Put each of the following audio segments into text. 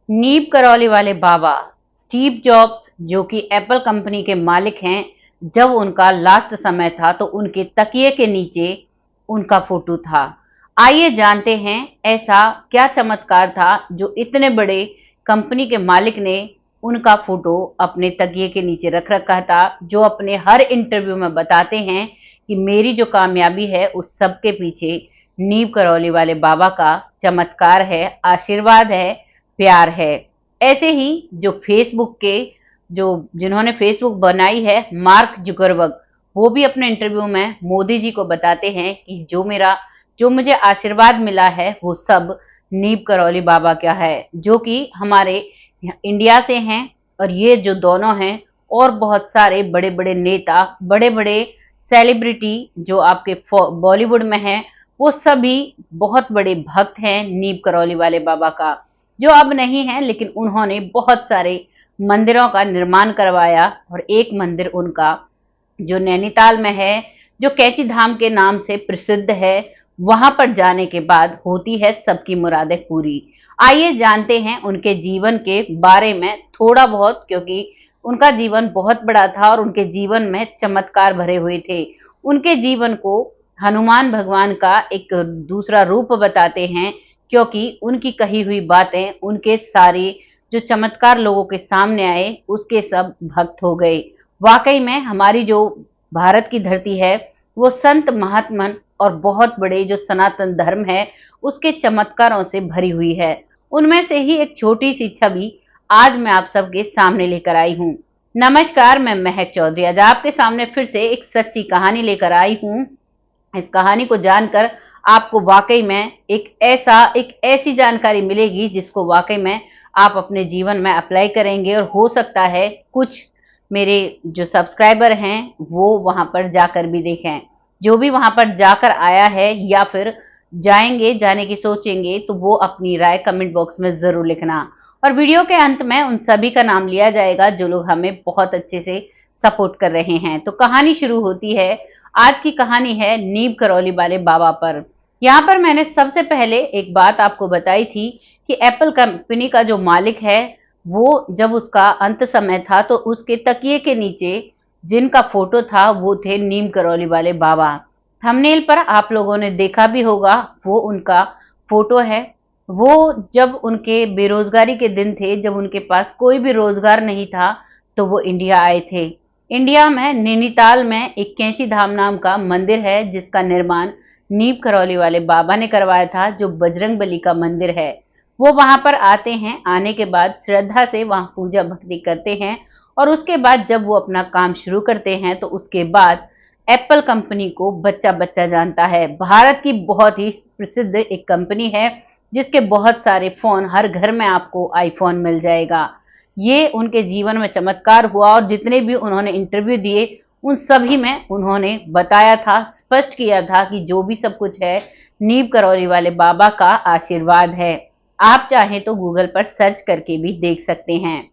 नीम करौली वाले बाबा Steve jobs, जो कि एप्पल कंपनी के मालिक हैं, जब उनका लास्ट समय था तो उनके तकिए के नीचे उनका फोटो था। आइए जानते हैं ऐसा क्या चमत्कार था जो इतने बड़े कंपनी के मालिक ने उनका फोटो अपने तकिए के नीचे रख रखा था, जो अपने हर इंटरव्यू में बताते हैं कि मेरी जो कामयाबी है उस सब के पीछे नीम करौली वाले बाबा का चमत्कार है, आशीर्वाद है, प्यार है। ऐसे ही जो फेसबुक के जो जिन्होंने फेसबुक बनाई है, मार्क जुकरबर्ग, वो भी अपने इंटरव्यू में मोदी जी को बताते हैं कि जो मुझे आशीर्वाद मिला है वो सब नीम करौली बाबा का है, जो कि हमारे इंडिया से हैं। और ये जो दोनों हैं और बहुत सारे बड़े बड़े नेता, बड़े बड़े सेलिब्रिटी जो आपके बॉलीवुड में हैं, वो सभी बहुत बड़े भक्त हैं नीम करौली वाले बाबा का, जो अब नहीं है, लेकिन उन्होंने बहुत सारे मंदिरों का निर्माण करवाया। और एक मंदिर उनका जो नैनीताल में है, जो कैंची धाम के नाम से प्रसिद्ध है, वहां पर जाने के बाद होती है सबकी मुरादें पूरी। आइए जानते हैं उनके जीवन के बारे में थोड़ा बहुत, क्योंकि उनका जीवन बहुत बड़ा था और उनके जीवन में चमत्कार भरे हुए थे। उनके जीवन को हनुमान भगवान का एक दूसरा रूप बताते हैं, क्योंकि उनकी कही हुई बातें, उनके सारे जो चमत्कार लोगों के सामने आए, उसके सब भक्त हो गए। वाकई में हमारी जो भारत की धरती है, वो संत महात्मन और बहुत बड़े जो सनातन धर्म है उसके चमत्कारों से भरी हुई है। उनमें से ही एक छोटी सी छवि आज मैं आप सबके सामने लेकर आई हूँ। नमस्कार, मैं महक चौधरी आज आपके सामने फिर से एक सच्ची कहानी लेकर आई हूँ। इस कहानी को जानकर आपको वाकई में एक ऐसी जानकारी मिलेगी जिसको वाकई में आप अपने जीवन में अप्लाई करेंगे, और हो सकता है कुछ मेरे जो सब्सक्राइबर हैं वो वहां पर जाकर भी देखें। जो भी वहां पर जाकर आया है या फिर जाने की सोचेंगे, तो वो अपनी राय कमेंट बॉक्स में जरूर लिखना। और वीडियो के अंत में उन सभी का नाम लिया जाएगा जो लोग हमें बहुत अच्छे से सपोर्ट कर रहे हैं। तो कहानी शुरू होती है। आज की कहानी है नीम करौली वाले बाबा पर। यहाँ पर मैंने सबसे पहले एक बात आपको बताई थी कि एप्पल कंपनी का जो मालिक है, वो जब उसका अंत समय था तो उसके तकिए के नीचे जिनका फोटो था वो थे नीम करौली वाले बाबा। थंबनेल पर आप लोगों ने देखा भी होगा, वो उनका फोटो है। वो जब उनके बेरोजगारी के दिन थे, जब उनके पास कोई भी रोजगार नहीं था, तो वो इंडिया आए थे। इंडिया में नैनीताल में एक कैंची धाम नाम का मंदिर है, जिसका निर्माण नीम करौली वाले बाबा ने करवाया था, जो बजरंग बली का मंदिर है। वो वहां पर आते हैं, आने के बाद श्रद्धा से वहां पूजा भक्ति करते हैं, और उसके बाद जब वो अपना काम शुरू करते हैं तो उसके बाद एप्पल कंपनी को बच्चा बच्चा जानता है। भारत की बहुत ही प्रसिद्ध एक कंपनी है, जिसके बहुत सारे फोन, हर घर में आपको आईफोन मिल जाएगा। ये उनके जीवन में चमत्कार हुआ, और जितने भी उन्होंने इंटरव्यू दिए उन सभी में उन्होंने बताया था, स्पष्ट किया था कि जो भी सब कुछ है नीम करौली वाले बाबा का आशीर्वाद है। आप चाहें तो गूगल पर सर्च करके भी देख सकते हैं।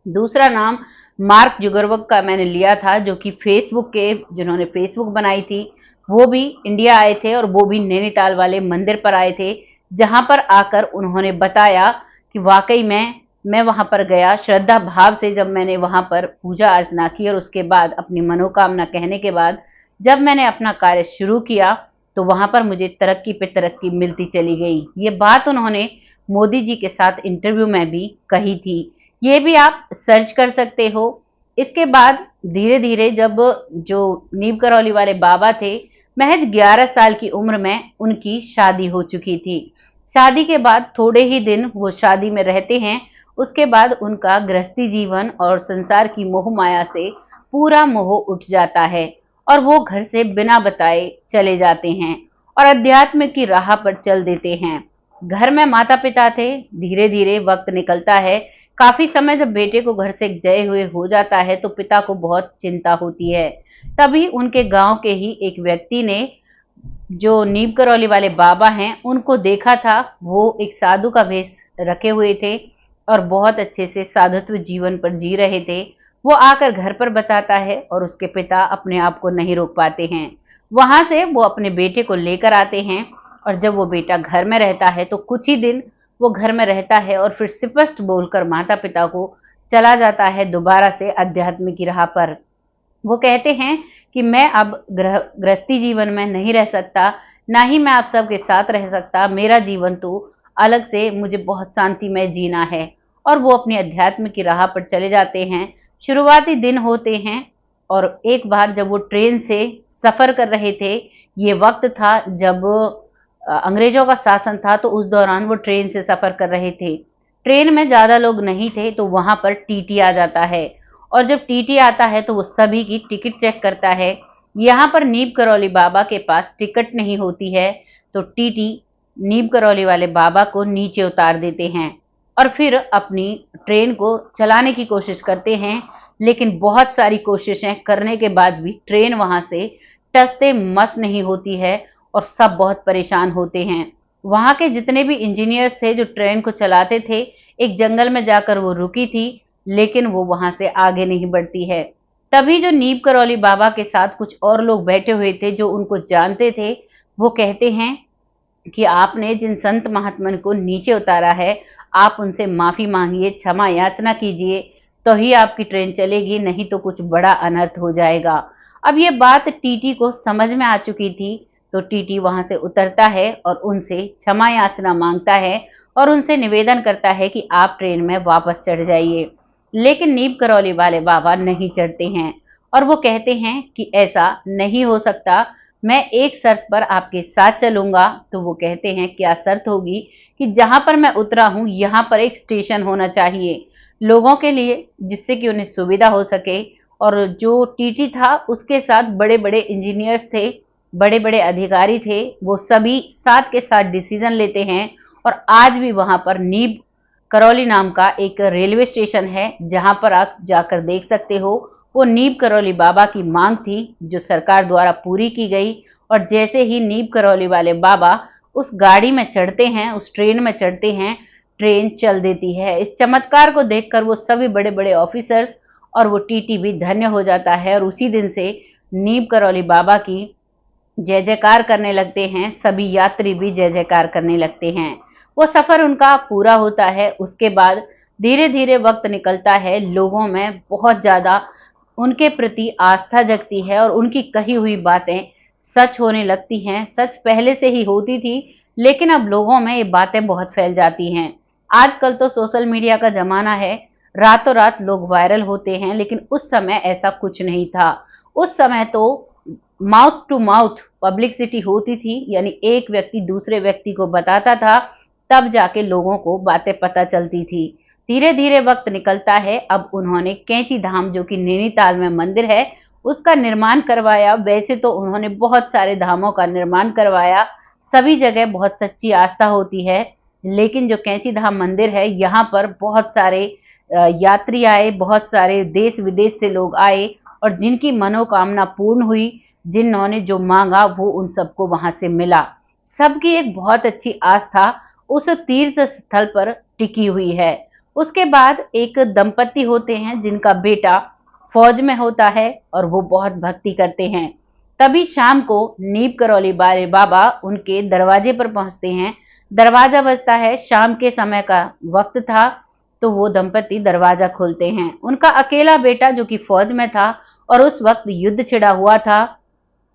दूसरा नाम मार्क जुगरबर्ग का मैंने लिया था, जो कि फेसबुक के जिन्होंने फेसबुक बनाई थी, वो भी इंडिया आए थे, और वो भी नैनीताल वाले मंदिर पर आए थे, जहां पर आकर उन्होंने बताया कि वाकई में मैं वहां पर गया श्रद्धा भाव से, जब मैंने वहां पर पूजा अर्चना की और उसके बाद अपनी मनोकामना कहने के बाद जब मैंने अपना कार्य शुरू किया, तो वहां पर मुझे तरक्की पे तरक्की मिलती चली गई। ये बात उन्होंने मोदी जी के साथ इंटरव्यू में भी कही थी। ये भी आप सर्च कर सकते हो। इसके बाद धीरे धीरे जब जो नीम करौली वाले बाबा थे, महज 11 साल की उम्र में उनकी शादी हो चुकी थी। शादी के बाद थोड़े ही दिन वो शादी में रहते हैं, उसके बाद उनका गृहस्थी जीवन और संसार की मोह माया से पूरा मोह उठ जाता है, और वो घर से बिना बताए चले जाते हैं और अध्यात्म की राह पर चल देते हैं। घर में माता पिता थे, धीरे धीरे वक्त निकलता है। काफी समय जब बेटे को घर से गए हुए हो जाता है तो पिता को बहुत चिंता होती है। तभी उनके गांव के ही एक व्यक्ति ने, जो नीम करौली वाले बाबा हैं, उनको देखा था। वो एक साधु का भेष रखे हुए थे और बहुत अच्छे से साधुत्व जीवन पर जी रहे थे। वो आकर घर पर बताता है और उसके पिता अपने आप को नहीं रोक पाते हैं। वहां से वो अपने बेटे को लेकर आते हैं, और जब वो बेटा घर में रहता है तो कुछ ही दिन वो घर में रहता है और फिर स्पष्ट बोलकर माता पिता को चला जाता है दोबारा से अध्यात्म की राह पर। वो कहते हैं कि मैं अब गृहस्थी जीवन में नहीं रह सकता, ना ही मैं आप सबके साथ रह सकता। मेरा जीवन तो अलग से, मुझे बहुत शांतिमय जीना है। और वो अपनी अध्यात्म की राह पर चले जाते हैं। शुरुआती दिन होते हैं और एक बार जब वो ट्रेन से सफ़र कर रहे थे, ये वक्त था जब अंग्रेज़ों का शासन था, तो उस दौरान वो ट्रेन से सफ़र कर रहे थे। ट्रेन में ज़्यादा लोग नहीं थे, तो वहाँ पर टीटी आ जाता है और जब टीटी आता है तो वो सभी की टिकट चेक करता है। यहाँ पर नीम करौली बाबा के पास टिकट नहीं होती है, तो टीटी नीम करौली वाले बाबा को नीचे उतार देते हैं और फिर अपनी ट्रेन को चलाने की कोशिश करते हैं, लेकिन बहुत सारी कोशिशें करने के बाद भी ट्रेन वहाँ से टसते मस नहीं होती है और सब बहुत परेशान होते हैं। वहाँ के जितने भी इंजीनियर्स थे जो ट्रेन को चलाते थे, एक जंगल में जाकर वो रुकी थी, लेकिन वो वहाँ से आगे नहीं बढ़ती है। तभी जो नीम करौली बाबा के साथ कुछ और लोग बैठे हुए थे जो उनको जानते थे, वो कहते हैं कि आपने जिन संत महात्मन को नीचे उतारा है, आप उनसे माफ़ी माँगिए, क्षमा याचना कीजिए, तो ही आपकी ट्रेन चलेगी, नहीं तो कुछ बड़ा अनर्थ हो जाएगा। अब ये बात टीटी को समझ में आ चुकी थी, तो टीटी वहाँ से उतरता है और उनसे क्षमा याचना माँगता है और उनसे निवेदन करता है कि आप ट्रेन में वापस चढ़ जाइए। लेकिन नीम करौली वाले बाबा नहीं चढ़ते हैं और वो कहते हैं कि ऐसा नहीं हो सकता, मैं एक शर्त पर आपके साथ चलूँगा। तो वो कहते हैं क्या शर्त होगी? कि जहाँ पर मैं उतरा हूँ यहाँ पर एक स्टेशन होना चाहिए लोगों के लिए, जिससे कि उन्हें सुविधा हो सके। और जो टीटी था उसके साथ बड़े-बड़े इंजीनियर्स थे, बड़े-बड़े अधिकारी थे, वो सभी साथ के साथ डिसीजन लेते हैं और आज भी वहाँ पर नीम करौली नाम का एक रेलवे स्टेशन है, जहाँ पर आप जाकर देख सकते हो। वो नीम करौली बाबा की मांग थी जो सरकार द्वारा पूरी की गई और जैसे ही नीम करौली वाले बाबा उस गाड़ी में चढ़ते हैं, उस ट्रेन में चढ़ते हैं, ट्रेन चल देती है। इस चमत्कार को देखकर वो सभी बड़े-बड़े ऑफिसर्स और वो टीटी भी धन्य हो जाता है और उसी दिन से नीम करौली बाबा की जय जयकार करने लगते हैं। सभी यात्री भी जय जयकार करने लगते हैं। वो सफ़र उनका पूरा होता है। उसके बाद धीरे-धीरे वक्त निकलता है, लोगों में बहुत ज़्यादा उनके प्रति आस्था जगती है और उनकी कही हुई बातें सच होने लगती हैं। सच पहले से ही होती थी, लेकिन अब लोगों में ये बातें बहुत फैल जाती हैं। आजकल तो सोशल मीडिया का ज़माना है, रातों रात लोग वायरल होते हैं, लेकिन उस समय ऐसा कुछ नहीं था। उस समय तो माउथ टू माउथ पब्लिसिटी होती थी, यानी एक व्यक्ति दूसरे व्यक्ति को बताता था, तब जाके लोगों को बातें पता चलती थी। धीरे धीरे वक्त निकलता है, अब उन्होंने कैंची धाम जो कि नैनीताल में मंदिर है, उसका निर्माण करवाया। वैसे तो उन्होंने बहुत सारे धामों का निर्माण करवाया, सभी जगह बहुत सच्ची आस्था होती है, लेकिन जो कैंची धाम मंदिर है, यहाँ पर बहुत सारे यात्री आए, बहुत सारे देश विदेश से लोग आए और जिनकी मनोकामना पूर्ण हुई, जिन्होंने जो मांगा वो उन सबको वहां से मिला। सबकी एक बहुत अच्छी आस्था उस तीर्थ स्थल पर टिकी हुई है। उसके बाद एक दंपति होते हैं जिनका बेटा फौज में होता है और वो बहुत भक्ति करते हैं। तभी शाम को नीम करौली वाले बाबा उनके दरवाजे पर पहुंचते हैं। दरवाजा बजता है, शाम के समय का वक्त था, तो वो दंपति दरवाजा खोलते हैं। उनका अकेला बेटा जो कि फौज में था और उस वक्त युद्ध छिड़ा हुआ था,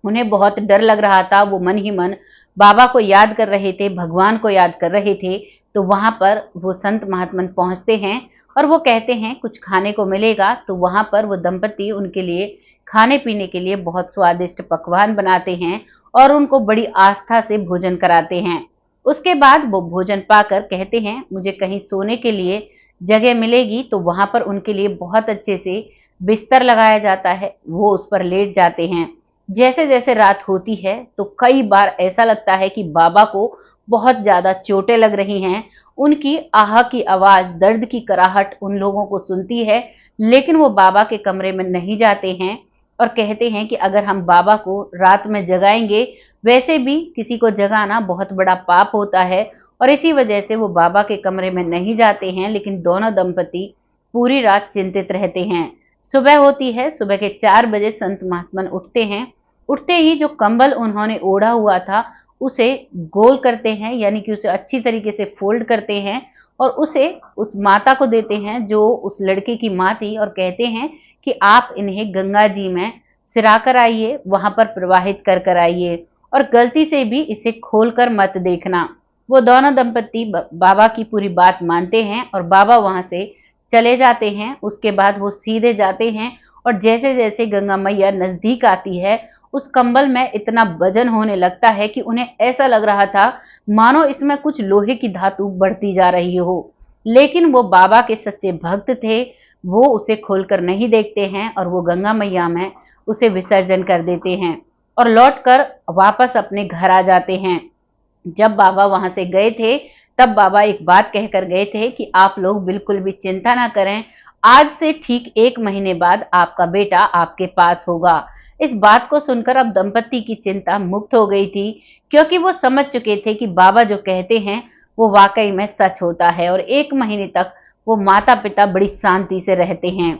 उन्हें बहुत डर लग रहा था। वो मन ही मन बाबा को याद कर रहे थे, भगवान को याद कर रहे थे। तो वहां पर वो संत महात्मन पहुंचते हैं और वो कहते हैं कुछ खाने को मिलेगा। तो वहां पर वो दंपति उनके लिए खाने पीने के लिए बहुत स्वादिष्ट पकवान बनाते हैं और उनको बड़ी आस्था से भोजन कराते हैं। उसके बाद वो भोजन पाकर कहते हैं मुझे कहीं सोने के लिए जगह मिलेगी। तो वहां पर उनके लिए बहुत अच्छे से बिस्तर लगाया जाता है, वो उस पर लेट जाते हैं। जैसे जैसे रात होती है तो कई बार ऐसा लगता है कि बाबा को बहुत ज्यादा चोटें लग रही हैं। उनकी आह की आवाज, दर्द की कराहट उन लोगों को सुनती है, लेकिन वो बाबा के कमरे में नहीं जाते हैं और कहते हैं कि अगर हम बाबा को रात में जगाएंगे, वैसे भी किसी को जगाना बहुत बड़ा पाप होता है और इसी वजह से वो बाबा के कमरे में नहीं जाते हैं। लेकिन दोनों दंपति पूरी रात चिंतित रहते हैं। सुबह होती है, सुबह के 4 बजे संत महात्मन उठते हैं। उठते ही जो कंबल उन्होंने ओढ़ा हुआ था उसे गोल करते हैं, यानी कि उसे अच्छी तरीके से फोल्ड करते हैं और उसे उस माता को देते हैं जो उस लड़के की माँ थी, और कहते हैं कि आप इन्हें गंगा जी में सिरा कर आइए, वहां पर प्रवाहित कर कर आइए और गलती से भी इसे खोलकर मत देखना। वो दोनों दंपत्ति बाबा की पूरी बात मानते हैं और बाबा वहां से चले जाते हैं। उसके बाद वो सीधे जाते हैं और जैसे जैसे गंगा मैया नजदीक आती है, उस कंबल में इतना वजन होने लगता है कि उन्हें ऐसा लग रहा था मानो इसमें कुछ लोहे की धातु बढ़ती जा रही हो। लेकिन वो बाबा के सच्चे भक्त थे, वो उसे खोलकर नहीं देखते हैं और वो गंगा मैया में उसे विसर्जन कर देते हैं और लौटकर वापस अपने घर आ जाते हैं। जब बाबा वहां से गए थे, तब बाबा एक बात कहकर गए थे कि आप लोग बिल्कुल भी चिंता ना करें, आज से ठीक 1 महीने बाद आपका बेटा आपके पास होगा। इस बात को सुनकर अब दंपत्ति की चिंता मुक्त हो गई थी, क्योंकि वो समझ चुके थे कि बाबा जो कहते हैं वो वाकई में सच होता है और 1 महीने तक वो माता पिता बड़ी शांति से रहते हैं।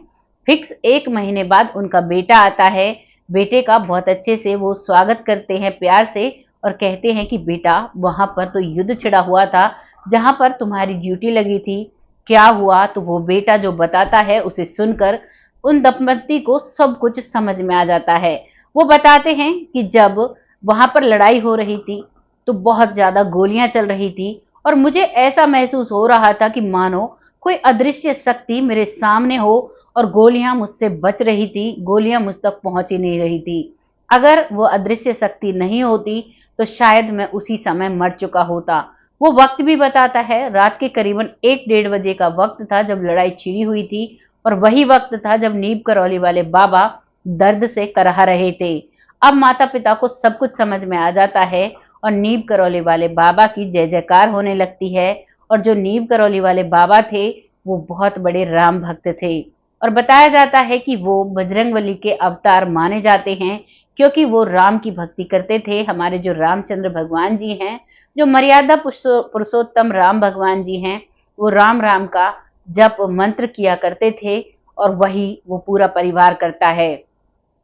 फिक्स 1 महीने बाद उनका बेटा आता है। बेटे का बहुत अच्छे से वो स्वागत करते हैं प्यार से और कहते हैं कि बेटा, वहां पर तो युद्ध छिड़ा हुआ था जहां पर तुम्हारी ड्यूटी लगी थी, क्या हुआ? तो वो बेटा जो बताता है उसे सुनकर उन दंपत्ति को सब कुछ समझ में आ जाता है। वो बताते हैं कि जब वहां पर लड़ाई हो रही थी तो बहुत ज्यादा गोलियां चल रही थी और मुझे ऐसा महसूस हो रहा था कि मानो कोई अदृश्य शक्ति मेरे सामने हो और गोलियां मुझसे बच रही थी, गोलियां मुझ तक पहुंच ही नहीं रही थी। अगर वो अदृश्य शक्ति नहीं होती तो शायद मैं उसी समय मर चुका होता। वो वक्त भी बताता है, रात के करीबन 1-1:30 बजे का वक्त था जब लड़ाई छिड़ी हुई थी और वही वक्त था जब नीम करौली वाले बाबा दर्द से कराह रहे थे। अब माता पिता को सब कुछ समझ में आ जाता है और नीम करौली वाले बाबा की जय जयकार होने लगती है। और जो नीम करौली वाले बाबा थे वो बहुत बड़े राम भक्त थे और बताया जाता है कि वो बजरंगबली के अवतार माने जाते हैं, क्योंकि वो राम की भक्ति करते थे। हमारे जो रामचंद्र भगवान जी हैं, जो मर्यादा पुरुषोत्तम राम भगवान जी हैं, वो राम राम का जप मंत्र किया करते थे और वही वो पूरा परिवार करता है।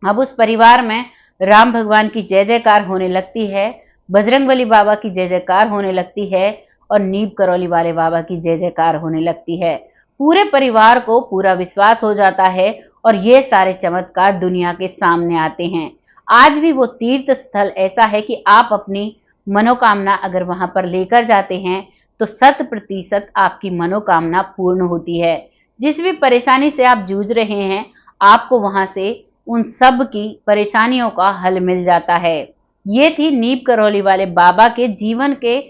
अब उस परिवार में राम भगवान की जय जयकार होने लगती है, बजरंगबली बाबा की जय जयकार होने लगती है और नीम करौली वाले बाबा की जय जयकार होने लगती है। पूरे परिवार को पूरा विश्वास हो जाता है और ये सारे चमत्कार दुनिया के सामने आते हैं। आज भी वो तीर्थ स्थल ऐसा है कि आप अपनी मनोकामना अगर वहां पर लेकर जाते हैं तो 100% आपकी मनोकामना पूर्ण होती है। जिस भी परेशानी से आप जूझ रहे हैं, आपको वहां से उन सब की परेशानियों का हल मिल जाता है। ये थी नीम करौली वाले बाबा के जीवन के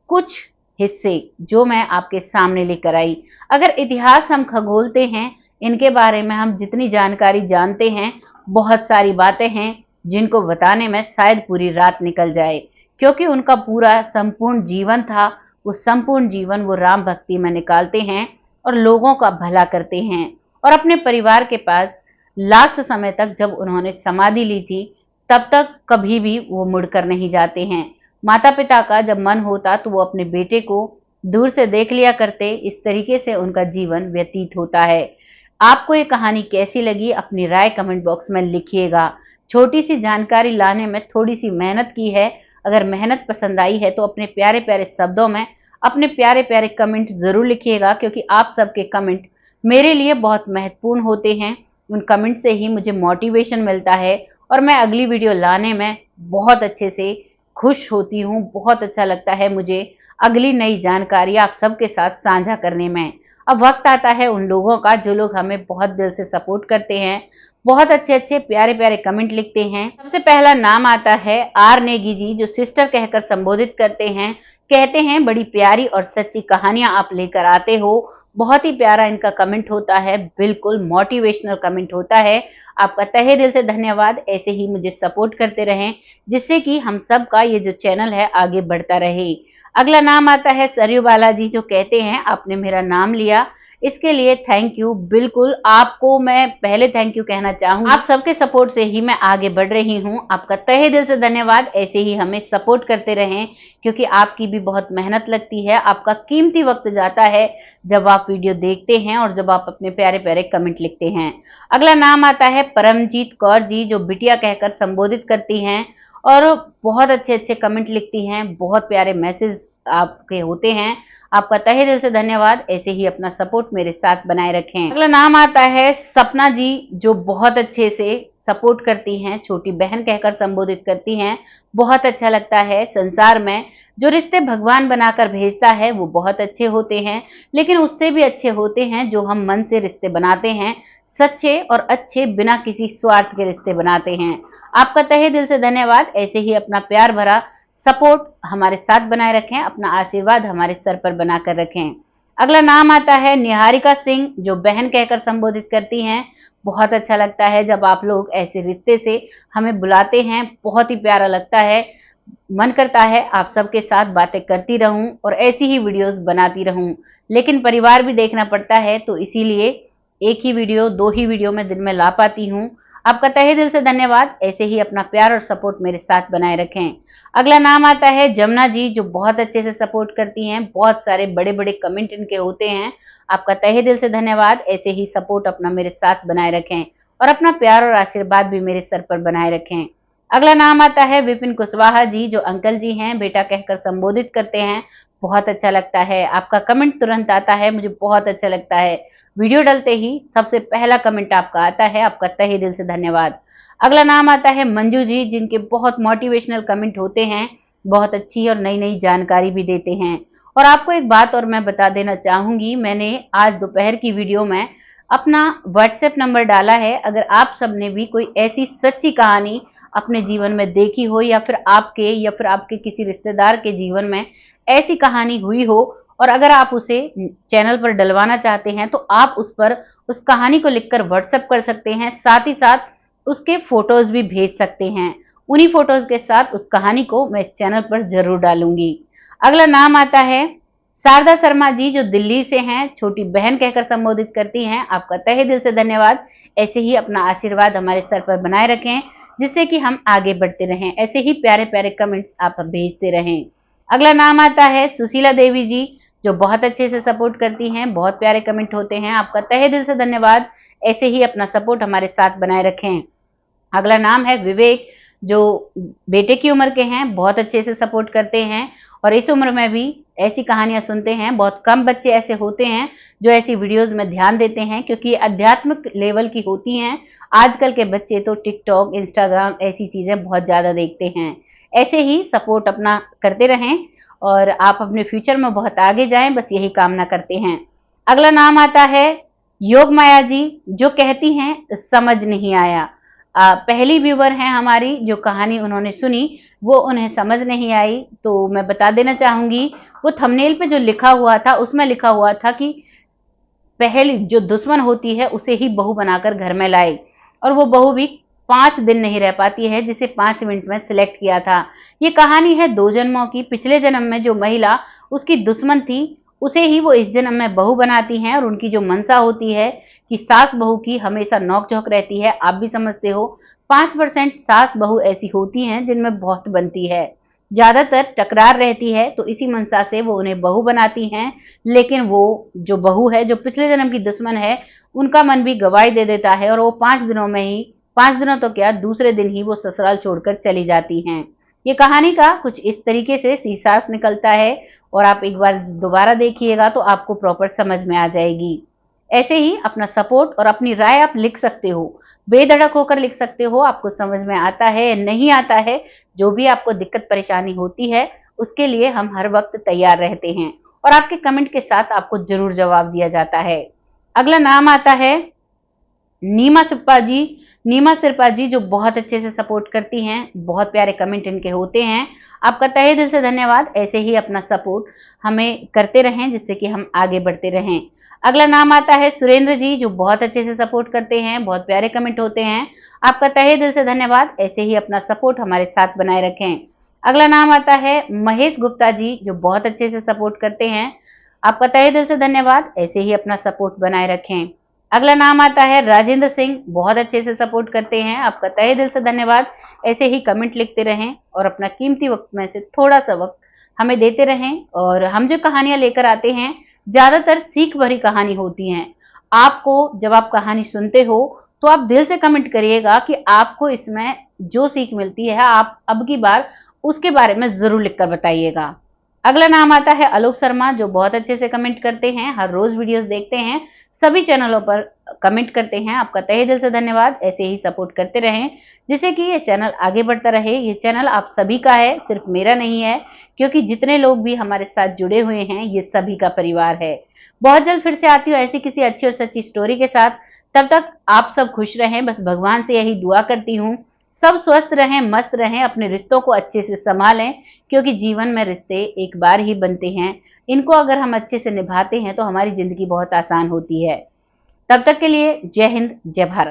कुछ हिस्से जो मैं आपके सामने लेकर आई। अगर इतिहास हम खगोलते हैं, इनके बारे में हम जितनी जानकारी जानते हैं, बहुत सारी बातें हैं जिनको बताने में शायद पूरी रात निकल जाए, क्योंकि उनका पूरा संपूर्ण जीवन था। वो संपूर्ण जीवन वो राम भक्ति में निकालते हैं और लोगों का भला करते हैं और अपने परिवार के पास लास्ट समय तक, जब उन्होंने समाधि ली थी, तब तक कभी भी वो मुड़कर नहीं जाते हैं। माता पिता का जब मन होता तो वो अपने बेटे को दूर से देख लिया करते। इस तरीके से उनका जीवन व्यतीत होता है। आपको ये कहानी कैसी लगी, अपनी राय कमेंट बॉक्स में लिखिएगा। छोटी सी जानकारी लाने में थोड़ी सी मेहनत की है। अगर मेहनत पसंद आई है तो अपने प्यारे प्यारे शब्दों में अपने प्यारे प्यारे कमेंट जरूर लिखिएगा, क्योंकि आप सबके कमेंट मेरे लिए बहुत महत्वपूर्ण होते हैं। उन कमेंट से ही मुझे मोटिवेशन मिलता है और मैं अगली वीडियो लाने में बहुत अच्छे से खुश होती हूँ। बहुत अच्छा लगता है मुझे अगली नई जानकारी आप सबके साथ साझा करने में। अब वक्त आता है उन लोगों का जो लोग हमें बहुत दिल से सपोर्ट करते हैं, बहुत अच्छे अच्छे प्यारे प्यारे कमेंट लिखते हैं। सबसे पहला नाम आता है आर नेगी जी, जो सिस्टर कहकर संबोधित करते हैं। कहते हैं बड़ी प्यारी और सच्ची कहानियां आप लेकर आते हो। बहुत ही प्यारा इनका कमेंट होता है, बिल्कुल मोटिवेशनल कमेंट होता है। आपका तहे दिल से धन्यवाद। ऐसे ही मुझे सपोर्ट करते रहें, जिससे कि हम सब का ये जो चैनल है आगे बढ़ता रहे। अगला नाम आता है सरयू बालाजी, जो कहते हैं आपने मेरा नाम लिया, इसके लिए थैंक यू। बिल्कुल, आपको मैं पहले थैंक यू कहना चाहूँ। आप सबके सपोर्ट से ही मैं आगे बढ़ रही हूँ। आपका तहे दिल से धन्यवाद। ऐसे ही हमें सपोर्ट करते रहें, क्योंकि आपकी भी बहुत मेहनत लगती है। आपका कीमती वक्त जाता है जब आप वीडियो देखते हैं और जब आप अपने प्यारे प्यारे कमेंट लिखते हैं। अगला नाम आता है परमजीत कौर जी, जो बिटिया कहकर संबोधित करती हैं और बहुत अच्छे अच्छे कमेंट लिखती हैं, बहुत प्यारे मैसेज आपके होते हैं। आपका तहे दिल से धन्यवाद। ऐसे ही अपना सपोर्ट मेरे साथ बनाए रखें। अगला नाम आता है सपना जी, जो बहुत अच्छे से सपोर्ट करती हैं, छोटी बहन कहकर संबोधित करती हैं। बहुत अच्छा लगता है। संसार में जो रिश्ते भगवान बनाकर भेजता है वो बहुत अच्छे होते हैं, लेकिन उससे भी अच्छे होते हैं जो हम मन से रिश्ते बनाते हैं, सच्चे और अच्छे, बिना किसी स्वार्थ के रिश्ते बनाते हैं। आपका तहे दिल से धन्यवाद। ऐसे ही अपना प्यार भरा सपोर्ट हमारे साथ बनाए रखें, अपना आशीर्वाद हमारे सर पर बनाकर रखें। अगला नाम आता है निहारिका सिंह, जो बहन कहकर संबोधित करती हैं। बहुत अच्छा लगता है जब आप लोग ऐसे रिश्ते से हमें बुलाते हैं, बहुत ही प्यारा लगता है। मन करता है आप सबके साथ बातें करती रहूं और ऐसी ही वीडियोस बनाती रहूं, लेकिन परिवार भी देखना पड़ता है, तो इसीलिए एक ही वीडियो, दो ही वीडियो में दिन में ला पाती हूं। आपका तहे दिल से धन्यवाद। ऐसे ही अपना प्यार और सपोर्ट मेरे साथ बनाए रखें। अगला नाम आता है जमुना जी, जो बहुत अच्छे से सपोर्ट करती हैं। बहुत सारे बड़े बड़े कमेंट इनके होते हैं। आपका तहे दिल से धन्यवाद। ऐसे ही सपोर्ट अपना मेरे साथ बनाए रखें और अपना प्यार और आशीर्वाद भी मेरे सर पर बनाए रखें। अगला नाम आता है विपिन कुशवाहा जी, जो अंकल जी हैं, बेटा कहकर संबोधित करते हैं। बहुत अच्छा लगता है। आपका कमेंट तुरंत आता है, मुझे बहुत अच्छा लगता है। वीडियो डलते ही सबसे पहला कमेंट आपका आता है। आपका तहे दिल से धन्यवाद। अगला नाम आता है मंजू जी, जिनके बहुत मोटिवेशनल कमेंट होते हैं, बहुत अच्छी और नई नई जानकारी भी देते हैं। और आपको एक बात और मैं बता देना चाहूंगी, मैंने आज दोपहर की वीडियो में अपना व्हाट्सएप नंबर डाला है। अगर आप सबने भी कोई ऐसी सच्ची कहानी अपने जीवन में देखी हो, या फिर आपके किसी रिश्तेदार के जीवन में ऐसी कहानी हुई हो, और अगर आप उसे चैनल पर डलवाना चाहते हैं, तो आप उस कहानी को लिखकर व्हाट्सएप कर सकते हैं। साथ ही साथ उसके फोटोज भी भेज सकते हैं। उन्हीं फोटोज के साथ उस कहानी को मैं इस चैनल पर जरूर डालूंगी। अगला नाम आता है शारदा शर्मा जी, जो दिल्ली से हैं, छोटी बहन कहकर संबोधित करती हैं। आपका तहे दिल से धन्यवाद। ऐसे ही अपना आशीर्वाद हमारे सर पर बनाए रखें, जिससे कि हम आगे बढ़ते रहें। ऐसे ही प्यारे प्यारे कमेंट्स आप भेजते रहें। अगला नाम आता है सुशीला देवी जी, जो बहुत अच्छे से सपोर्ट करती हैं। बहुत प्यारे कमेंट होते हैं। आपका तहे दिल से धन्यवाद। ऐसे ही अपना सपोर्ट हमारे साथ बनाए रखें। अगला नाम है विवेक, जो बेटे की उम्र के हैं, बहुत अच्छे से सपोर्ट करते हैं और इस उम्र में भी ऐसी कहानियां सुनते हैं। बहुत कम बच्चे ऐसे होते हैं जो ऐसी वीडियोस में ध्यान देते हैं, क्योंकि आध्यात्मिक लेवल की होती हैं। आजकल के बच्चे तो टिकटॉक, इंस्टाग्राम ऐसी चीजें बहुत ज्यादा देखते हैं। ऐसे ही सपोर्ट अपना करते रहें और आप अपने फ्यूचर में बहुत आगे जाएं, बस यही कामना करते हैं। अगला नाम आता है योग माया जी, जो कहती हैं समझ नहीं आया। पहली व्यूवर हैं हमारी, जो कहानी उन्होंने सुनी वो उन्हें समझ नहीं आई, तो मैं बता देना चाहूंगी, वो थंबनेल पे जो लिखा हुआ था उसमें लिखा हुआ था कि पहली जो दुश्मन होती है उसे ही बहू बनाकर घर में लाए, और वो बहू भी 5 दिन नहीं रह पाती है, जिसे 5 मिनट में सिलेक्ट किया था। ये कहानी है 2 जन्मों की। पिछले जन्म में जो महिला उसकी दुश्मन थी, उसे ही वो इस जन्म में बहू बनाती हैं, और उनकी जो मंशा होती है कि सास बहू की हमेशा नोक-झोंक रहती है। आप भी समझते हो 5% सास बहू ऐसी होती हैं जिनमें बहुत बनती है, ज्यादातर टकरार रहती है, तो इसी मंशा से वो उन्हें बहू बनाती हैं। लेकिन वो जो बहू है, जो पिछले जन्म की दुश्मन है, उनका मन भी गवाही दे देता है, और वो 5 दिनों में ही, 5 दिनों तो क्या, दूसरे दिन ही वो ससुराल छोड़कर चली जाती हैं। ये कहानी का कुछ इस तरीके से सीसास निकलता है, और आप एक बार दोबारा देखिएगा तो आपको प्रॉपर समझ में आ जाएगी। ऐसे ही अपना सपोर्ट और अपनी राय आप लिख सकते हो, बेधड़क होकर लिख सकते हो। आपको समझ में आता है, नहीं आता है, जो भी आपको दिक्कत परेशानी होती है, उसके लिए हम हर वक्त तैयार रहते हैं, और आपके कमेंट के साथ आपको जरूर जवाब दिया जाता है। अगला नाम आता है नीमा सिप्पा जी। नीमा सिप्पा जी, जो बहुत अच्छे से सपोर्ट करती हैं। बहुत प्यारे कमेंट इनके होते हैं। आपका तहे दिल से धन्यवाद। ऐसे ही अपना सपोर्ट हमें करते रहें, जिससे कि हम आगे बढ़ते रहें। अगला नाम आता है सुरेंद्र जी, जो बहुत अच्छे से सपोर्ट करते हैं। बहुत प्यारे कमेंट होते हैं। आपका तहे दिल से धन्यवाद। ऐसे ही अपना सपोर्ट हमारे साथ बनाए रखें। अगला नाम आता है महेश गुप्ता जी, जो बहुत अच्छे से सपोर्ट करते हैं। आपका तहे दिल से धन्यवाद। ऐसे ही अपना सपोर्ट बनाए रखें। अगला नाम आता है राजेंद्र सिंह, बहुत अच्छे से सपोर्ट करते हैं। आपका तहे दिल से धन्यवाद। ऐसे ही कमेंट लिखते रहें और अपना कीमती वक्त में से थोड़ा सा वक्त हमें देते रहें। और हम जो कहानियां लेकर आते हैं, ज्यादातर सीख भरी कहानी होती हैं। आपको जब आप कहानी सुनते हो, तो आप दिल से कमेंट करिएगा कि आपको इसमें जो सीख मिलती है आप अब की बार उसके बारे में जरूर लिखकर बताइएगा। अगला नाम आता है आलोक शर्मा, जो बहुत अच्छे से कमेंट करते हैं, हर रोज वीडियोस देखते हैं, सभी चैनलों पर कमेंट करते हैं। आपका तहे दिल से धन्यवाद, ऐसे ही सपोर्ट करते रहें जिससे कि ये चैनल आगे बढ़ता रहे। ये चैनल आप सभी का है, सिर्फ मेरा नहीं है, क्योंकि जितने लोग भी हमारे साथ जुड़े हुए हैं ये सभी का परिवार है। बहुत जल्द फिर से आती हूँ ऐसी किसी अच्छी और सच्ची स्टोरी के साथ। तब तक आप सब खुश रहें, बस भगवान से यही दुआ करती हूँ। सब स्वस्थ रहें, मस्त रहें, अपने रिश्तों को अच्छे से संभालें, क्योंकि जीवन में रिश्ते एक बार ही बनते हैं। इनको अगर हम अच्छे से निभाते हैं तो हमारी जिंदगी बहुत आसान होती है। तब तक के लिए जय हिंद, जय भारत।